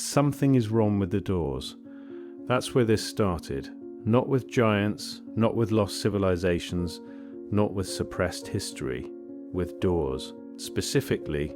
Something is wrong with the doors. That's where this started. Not with giants, not with lost civilizations, not with suppressed history, with doors. Specifically,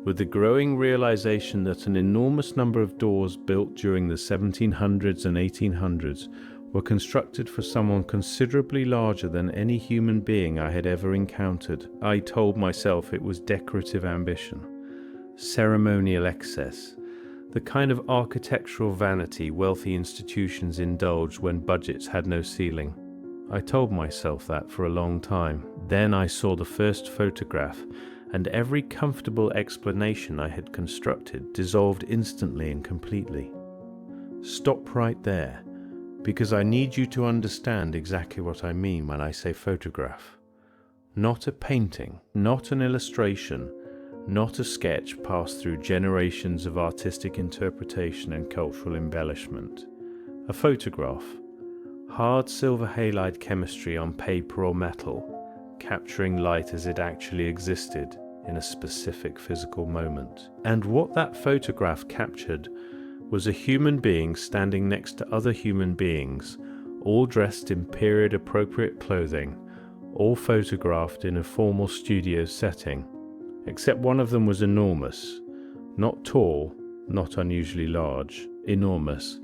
with the growing realization that an enormous number of doors built during the 1700s and 1800s were constructed for someone considerably larger than any human being I had ever encountered. I told myself it was decorative ambition, ceremonial excess, the kind of architectural vanity wealthy institutions indulged when budgets had no ceiling. I told myself that for a long time. Then I saw the first photograph, and every comfortable explanation I had constructed dissolved instantly and completely. Stop right there, because I need you to understand exactly what I mean when I say photograph. Not a painting, not an illustration, not a sketch passed through generations of artistic interpretation and cultural embellishment. A photograph, hard silver halide chemistry on paper or metal, capturing light as it actually existed in a specific physical moment. And what that photograph captured was a human being standing next to other human beings, all dressed in period-appropriate clothing, all photographed in a formal studio setting. Except one of them was enormous, not tall, not unusually large, enormous,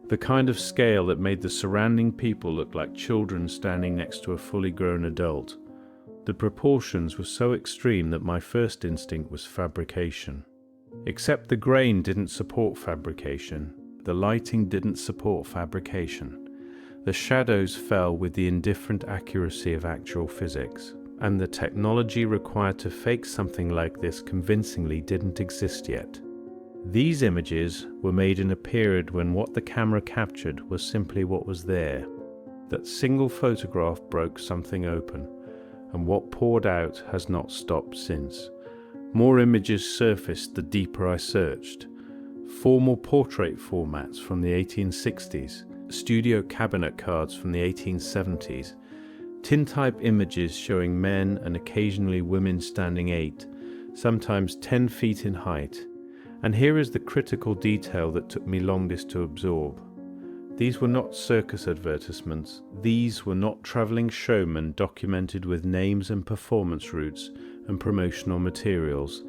the kind of scale that made the surrounding people look like children standing next to a fully grown adult. The proportions were so extreme that my first instinct was fabrication. Except the grain didn't support fabrication, the lighting didn't support fabrication. The shadows fell with the indifferent accuracy of actual physics. And the technology required to fake something like this convincingly didn't exist yet. These images were made in a period when what the camera captured was simply what was there. That single photograph broke something open, and what poured out has not stopped since. More images surfaced the deeper I searched. Formal portrait formats from the 1860s, studio cabinet cards from the 1870s, tintype images showing men and occasionally women standing 8, sometimes 10 feet in height. And here is the critical detail that took me longest to absorb. These were not circus advertisements. These were not traveling showmen documented with names and performance routes and promotional materials.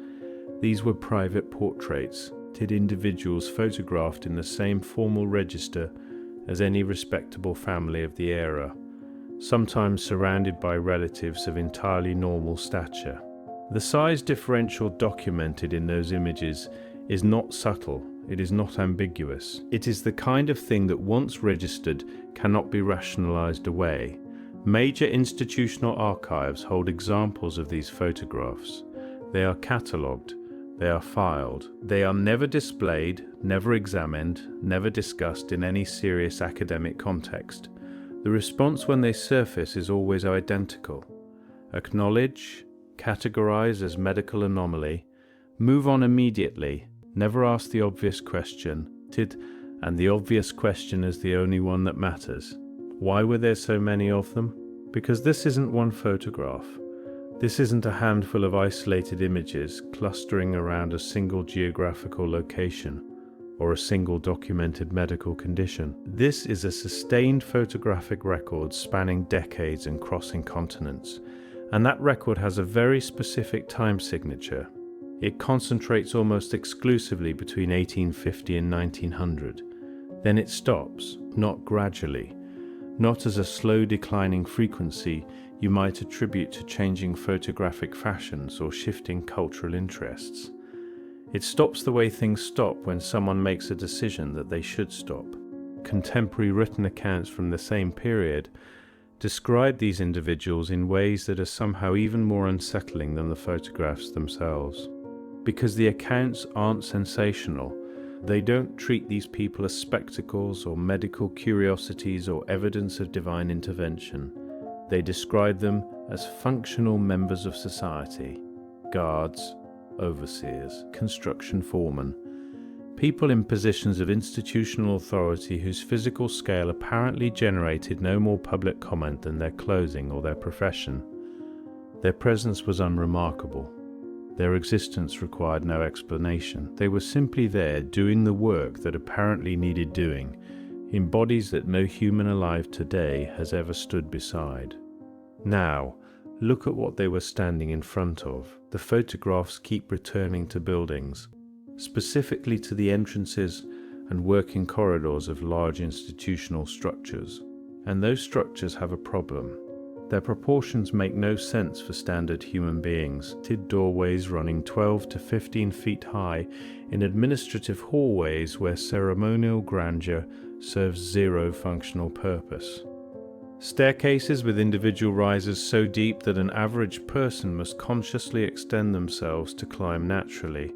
These were private portraits, individuals photographed in the same formal register as any respectable family of the era, sometimes surrounded by relatives of entirely normal stature. The size differential documented in those images is not subtle, it is not ambiguous. It is the kind of thing that once registered cannot be rationalized away. Major institutional archives hold examples of these photographs. They are catalogued, they are filed. They are never displayed, never examined, never discussed in any serious academic context. The response when they surface is always identical. Acknowledge, categorize as medical anomaly, move on immediately, never ask the obvious question, and the obvious question is the only one that matters. Why were there so many of them? Because this isn't one photograph. This isn't a handful of isolated images clustering around a single geographical location or a single documented medical condition. This is a sustained photographic record spanning decades and crossing continents, and that record has a very specific time signature. It concentrates almost exclusively between 1850 and 1900. Then it stops, not gradually, not as a slow declining frequency you might attribute to changing photographic fashions or shifting cultural interests. It stops the way things stop when someone makes a decision that they should stop. Contemporary written accounts from the same period describe these individuals in ways that are somehow even more unsettling than the photographs themselves. Because the accounts aren't sensational, they don't treat these people as spectacles or medical curiosities or evidence of divine intervention. They describe them as functional members of society, guards, overseers, construction foremen, people in positions of institutional authority whose physical scale apparently generated no more public comment than their clothing or their profession. Their presence was unremarkable. Their existence required no explanation. They were simply there, doing the work that apparently needed doing, in bodies that no human alive today has ever stood beside. Now, look at what they were standing in front of. The photographs keep returning to buildings, specifically to the entrances and working corridors of large institutional structures. And those structures have a problem. Their proportions make no sense for standard human beings. Doorways running 12 to 15 feet high in administrative hallways where ceremonial grandeur serves zero functional purpose. Staircases with individual rises so deep that an average person must consciously extend themselves to climb naturally.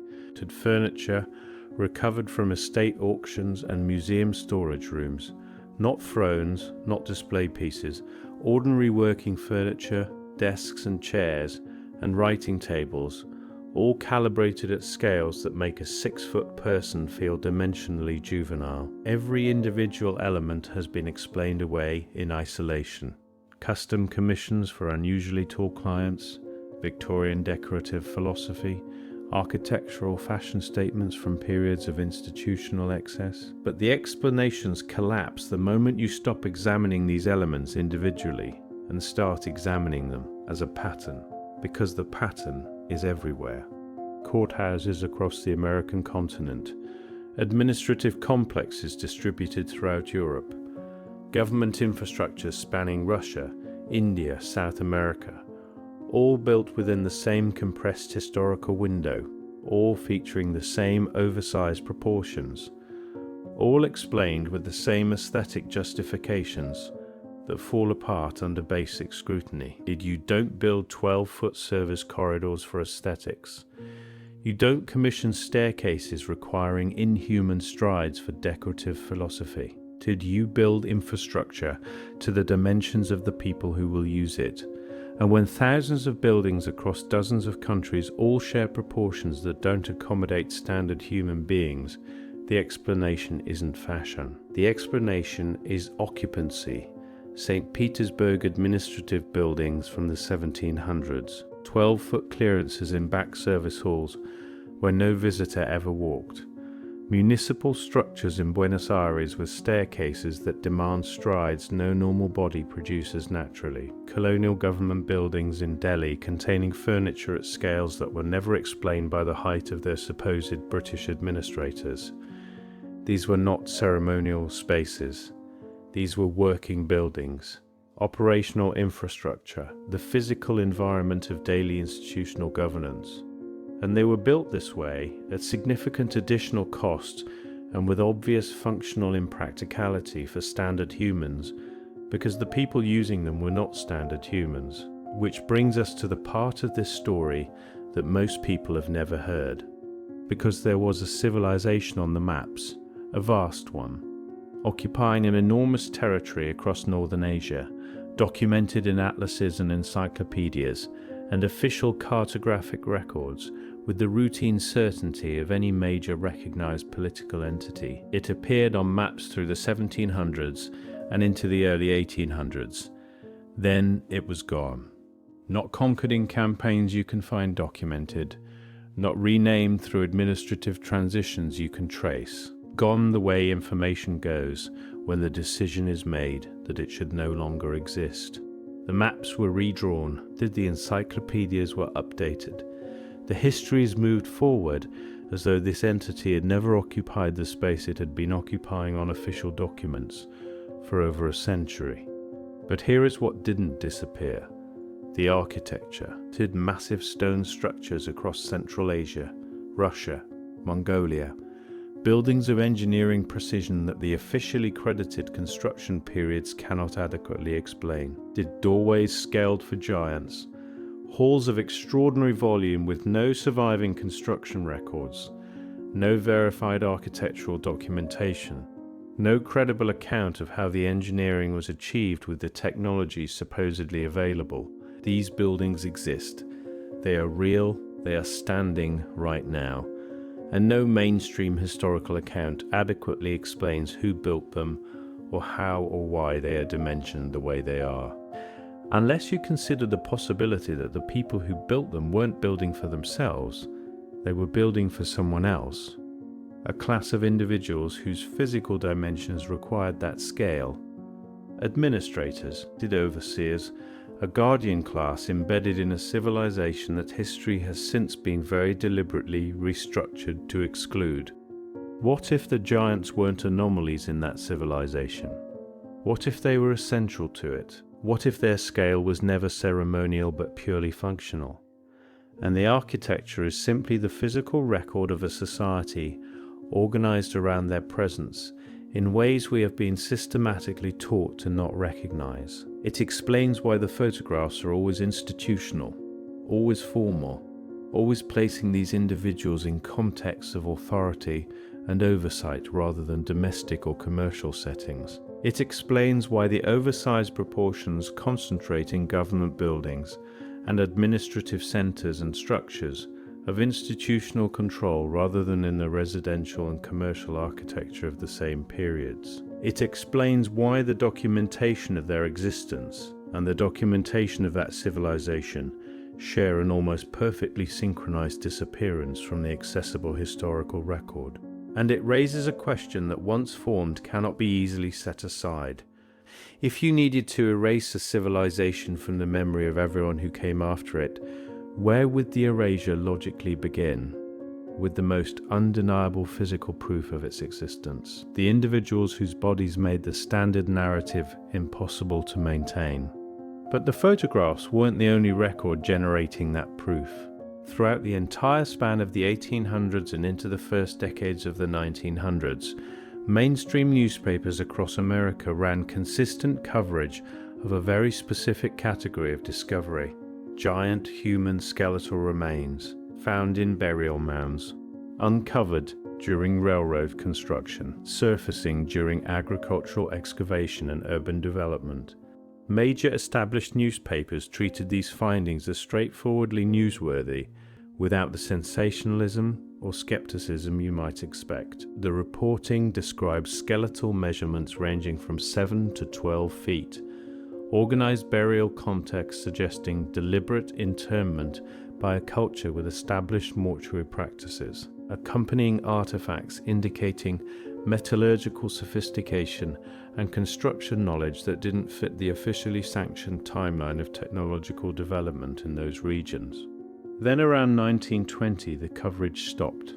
Furniture recovered from estate auctions and museum storage rooms. Not thrones, not display pieces, ordinary working furniture, desks and chairs, and writing tables, all calibrated at scales that make a 6-foot person feel dimensionally juvenile. Every individual element has been explained away in isolation. Custom commissions for unusually tall clients, Victorian decorative philosophy, architectural fashion statements from periods of institutional excess. But the explanations collapse the moment you stop examining these elements individually and start examining them as a pattern, because the pattern is everywhere. Courthouses across the American continent, administrative complexes distributed throughout Europe, government infrastructures spanning Russia, India, South America, all built within the same compressed historical window, all featuring the same oversized proportions, all explained with the same aesthetic justifications that fall apart under basic scrutiny. You don't build 12-foot service corridors for aesthetics. You don't commission staircases requiring inhuman strides for decorative philosophy. You build infrastructure to the dimensions of the people who will use it. And when thousands of buildings across dozens of countries all share proportions that don't accommodate standard human beings, the explanation isn't fashion. The explanation is occupancy. St. Petersburg administrative buildings from the 1700s, 12-foot clearances in back service halls where no visitor ever walked. Municipal structures in Buenos Aires with staircases that demand strides no normal body produces naturally. Colonial government buildings in Delhi containing furniture at scales that were never explained by the height of their supposed British administrators. These were not ceremonial spaces. These were working buildings, operational infrastructure, the physical environment of daily institutional governance. And they were built this way at significant additional cost and with obvious functional impracticality for standard humans, because the people using them were not standard humans. Which brings us to the part of this story that most people have never heard. Because there was a civilization on the maps, a vast one, occupying an enormous territory across northern Asia, documented in atlases and encyclopedias and official cartographic records, with the routine certainty of any major recognized political entity. It appeared on maps through the 1700s and into the early 1800s. Then it was gone. Not conquered in campaigns you can find documented, not renamed through administrative transitions you can trace. Gone the way information goes when the decision is made that it should no longer exist. The maps were redrawn, the encyclopedias were updated. The histories moved forward as though this entity had never occupied the space it had been occupying on official documents for over a century. But here is what didn't disappear. The architecture. Massive stone structures across Central Asia, Russia, Mongolia. Buildings of engineering precision that the officially credited construction periods cannot adequately explain. Doorways scaled for giants. Halls of extraordinary volume with no surviving construction records, no verified architectural documentation, no credible account of how the engineering was achieved with the technology supposedly available. These buildings exist. They are real, they are standing right now, and no mainstream historical account adequately explains who built them or how or why they are dimensioned the way they are. Unless you consider the possibility that the people who built them weren't building for themselves, they were building for someone else, a class of individuals whose physical dimensions required that scale. Administrators, overseers, a guardian class embedded in a civilization that history has since been very deliberately restructured to exclude. What if the giants weren't anomalies in that civilization? What if they were essential to it? What if their scale was never ceremonial but purely functional? And the architecture is simply the physical record of a society organized around their presence in ways we have been systematically taught to not recognize. It explains why the photographs are always institutional, always formal, always placing these individuals in contexts of authority and oversight rather than domestic or commercial settings. It explains why the oversized proportions concentrate in government buildings and administrative centers and structures of institutional control rather than in the residential and commercial architecture of the same periods. It explains why the documentation of their existence and the documentation of that civilization share an almost perfectly synchronized disappearance from the accessible historical record. And it raises a question that once formed cannot be easily set aside. If you needed to erase a civilization from the memory of everyone who came after it, where would the erasure logically begin? With the most undeniable physical proof of its existence, the individuals whose bodies made the standard narrative impossible to maintain. But the photographs weren't the only record generating that proof. Throughout the entire span of the 1800s and into the first decades of the 1900s, mainstream newspapers across America ran consistent coverage of a very specific category of discovery: giant human skeletal remains found in burial mounds, uncovered during railroad construction, surfacing during agricultural excavation and urban development. Major established newspapers treated these findings as straightforwardly newsworthy, without the sensationalism or skepticism you might expect. The reporting describes skeletal measurements ranging from 7 to 12 feet, organized burial contexts suggesting deliberate interment by a culture with established mortuary practices, accompanying artifacts indicating metallurgical sophistication and construction knowledge that didn't fit the officially sanctioned timeline of technological development in those regions. Then around 1920 the coverage stopped.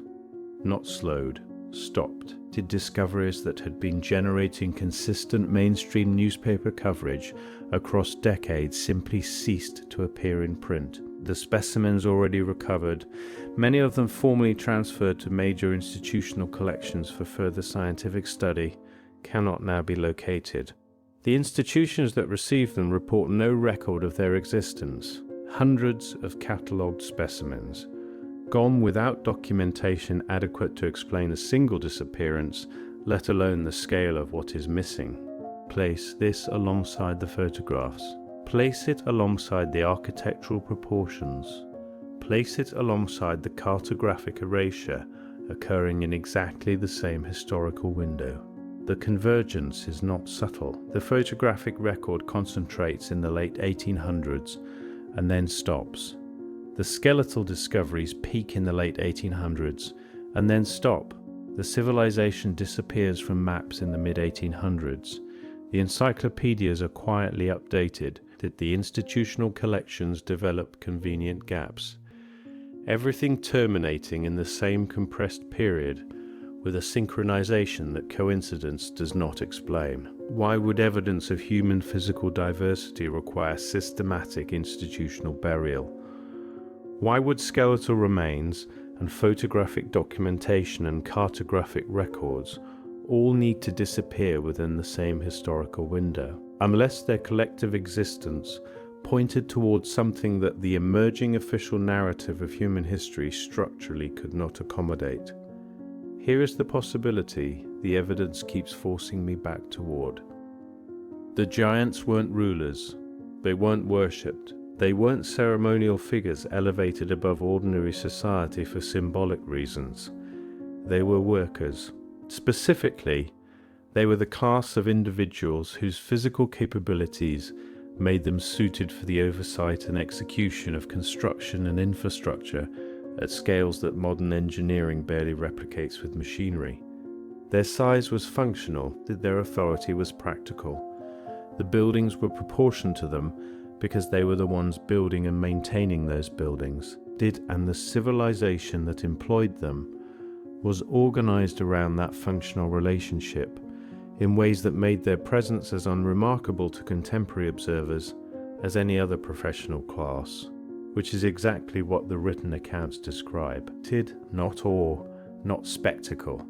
Not slowed, stopped. Discoveries that had been generating consistent mainstream newspaper coverage across decades simply ceased to appear in print. The specimens already recovered, many of them formally transferred to major institutional collections for further scientific study, cannot now be located. The institutions that received them report no record of their existence. Hundreds of catalogued specimens, gone without documentation adequate to explain a single disappearance, let alone the scale of what is missing. Place this alongside the photographs. Place it alongside the architectural proportions. Place it alongside the cartographic erasure occurring in exactly the same historical window. The convergence is not subtle. The photographic record concentrates in the late 1800s and then stops. The skeletal discoveries peak in the late 1800s and then stop. The civilization disappears from maps in the mid-1800s. The encyclopedias are quietly updated, that the institutional collections develop convenient gaps. Everything terminating in the same compressed period, with a synchronization that coincidence does not explain. Why would evidence of human physical diversity require systematic institutional burial? Why would skeletal remains and photographic documentation and cartographic records all need to disappear within the same historical window, unless their collective existence pointed towards something that the emerging official narrative of human history structurally could not accommodate? Here is the possibility the evidence keeps forcing me back toward. The giants weren't rulers, they weren't worshipped, they weren't ceremonial figures elevated above ordinary society for symbolic reasons. They were workers. Specifically, they were the class of individuals whose physical capabilities made them suited for the oversight and execution of construction and infrastructure at scales that modern engineering barely replicates with machinery. Their size was functional, their authority was practical. The buildings were proportioned to them because they were the ones building and maintaining those buildings, and the civilization that employed them was organized around that functional relationship in ways that made their presence as unremarkable to contemporary observers as any other professional class, which is exactly what the written accounts describe. Not awe, not spectacle.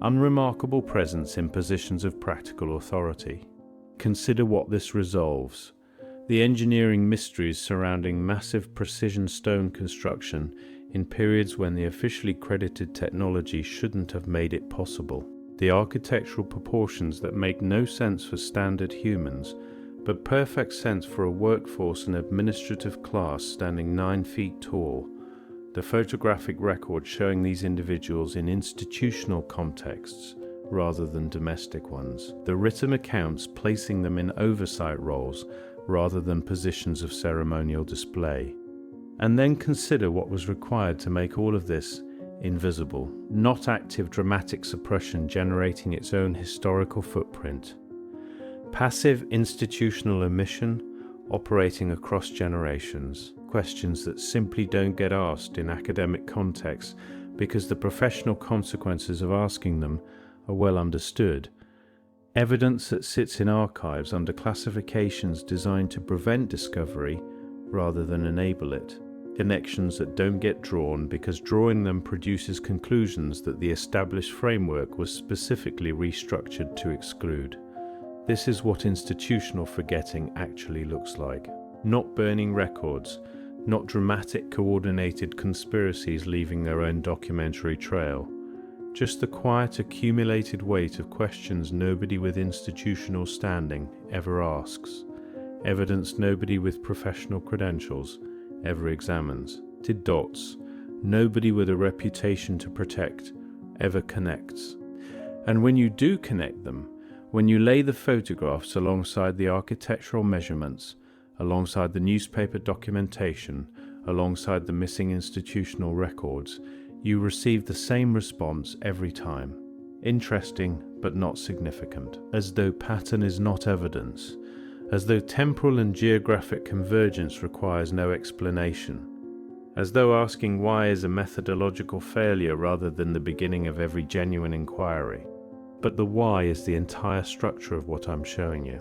Unremarkable presence in positions of practical authority. Consider what this resolves. The engineering mysteries surrounding massive precision stone construction in periods when the officially credited technology shouldn't have made it possible. The architectural proportions that make no sense for standard humans, but perfect sense for a workforce and administrative class standing 9 feet tall. The photographic record showing these individuals in institutional contexts rather than domestic ones. The written accounts placing them in oversight roles rather than positions of ceremonial display. And then consider what was required to make all of this invisible, not active dramatic suppression generating its own historical footprint. Passive institutional omission operating across generations. Questions that simply don't get asked in academic contexts because the professional consequences of asking them are well understood. Evidence that sits in archives under classifications designed to prevent discovery rather than enable it. Connections that don't get drawn because drawing them produces conclusions that the established framework was specifically restructured to exclude. This is what institutional forgetting actually looks like. Not burning records, not dramatic coordinated conspiracies leaving their own documentary trail. Just the quiet accumulated weight of questions nobody with institutional standing ever asks, evidence nobody with professional credentials ever examines. Dots, nobody with a reputation to protect ever connects. And when you do connect them, when you lay the photographs alongside the architectural measurements, alongside the newspaper documentation, alongside the missing institutional records, you receive the same response every time. Interesting, but not significant. As though pattern is not evidence. As though temporal and geographic convergence requires no explanation. As though asking why is a methodological failure rather than the beginning of every genuine inquiry. But the why is the entire structure of what I'm showing you.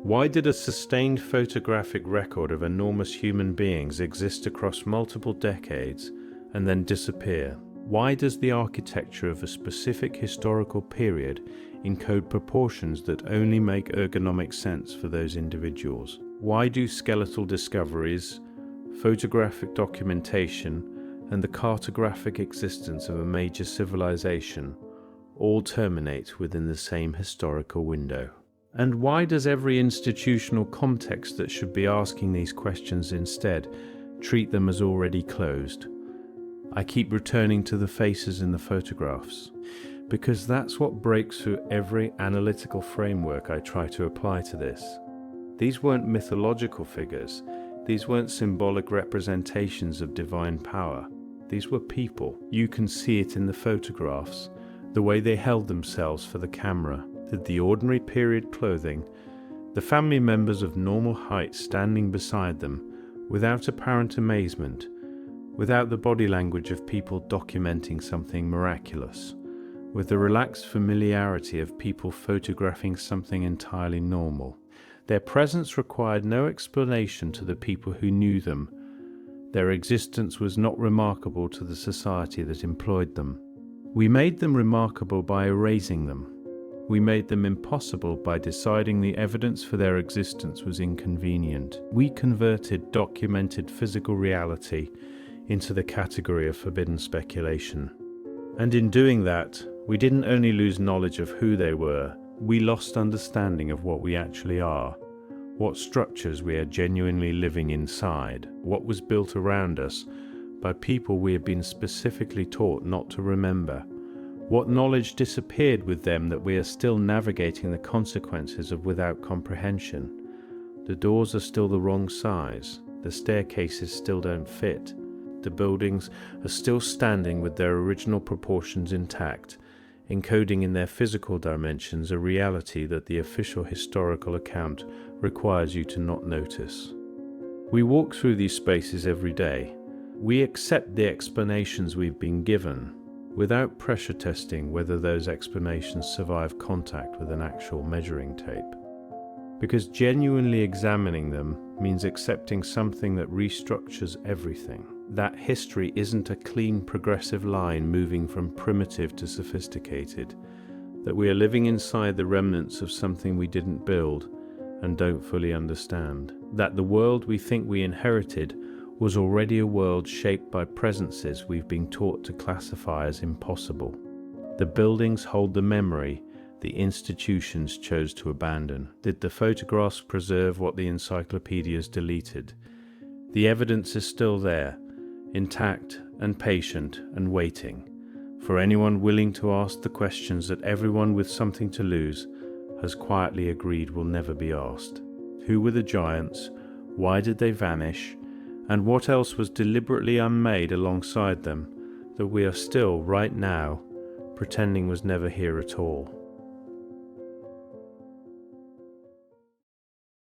Why did a sustained photographic record of enormous human beings exist across multiple decades and then disappear? Why does the architecture of a specific historical period encode proportions that only make ergonomic sense for those individuals? Why do skeletal discoveries, photographic documentation, and the cartographic existence of a major civilization all terminate within the same historical window? And why does every institutional context that should be asking these questions instead treat them as already closed? I keep returning to the faces in the photographs, because that's what breaks through every analytical framework I try to apply to this. These weren't mythological figures, these weren't symbolic representations of divine power. These were people. You can see it in the photographs, the way they held themselves for the camera, the ordinary period clothing, the family members of normal height standing beside them, without apparent amazement, without the body language of people documenting something miraculous, with the relaxed familiarity of people photographing something entirely normal. Their presence required no explanation to the people who knew them. Their existence was not remarkable to the society that employed them. We made them remarkable by erasing them. We made them impossible by deciding the evidence for their existence was inconvenient. We converted documented physical reality into the category of forbidden speculation. And in doing that, we didn't only lose knowledge of who they were, we lost understanding of what we actually are, what structures we are genuinely living inside, what was built around us by people we had been specifically taught not to remember, what knowledge disappeared with them that we are still navigating the consequences of without comprehension. The doors are still the wrong size, the staircases still don't fit, the buildings are still standing with their original proportions intact, encoding in their physical dimensions a reality that the official historical account requires you to not notice. We walk through these spaces every day. We accept the explanations we've been given, without pressure testing whether those explanations survive contact with an actual measuring tape. Because genuinely examining them means accepting something that restructures everything. That history isn't a clean progressive line moving from primitive to sophisticated. That we are living inside the remnants of something we didn't build and don't fully understand. That the world we think we inherited was already a world shaped by presences we've been taught to classify as impossible. The buildings hold the memory the institutions chose to abandon. Did the photographs preserve what the encyclopedias deleted? The evidence is still there, intact and patient and waiting, for anyone willing to ask the questions that everyone with something to lose has quietly agreed will never be asked. Who were the giants? Why did they vanish? And what else was deliberately unmade alongside them that we are still, right now, pretending was never here at all?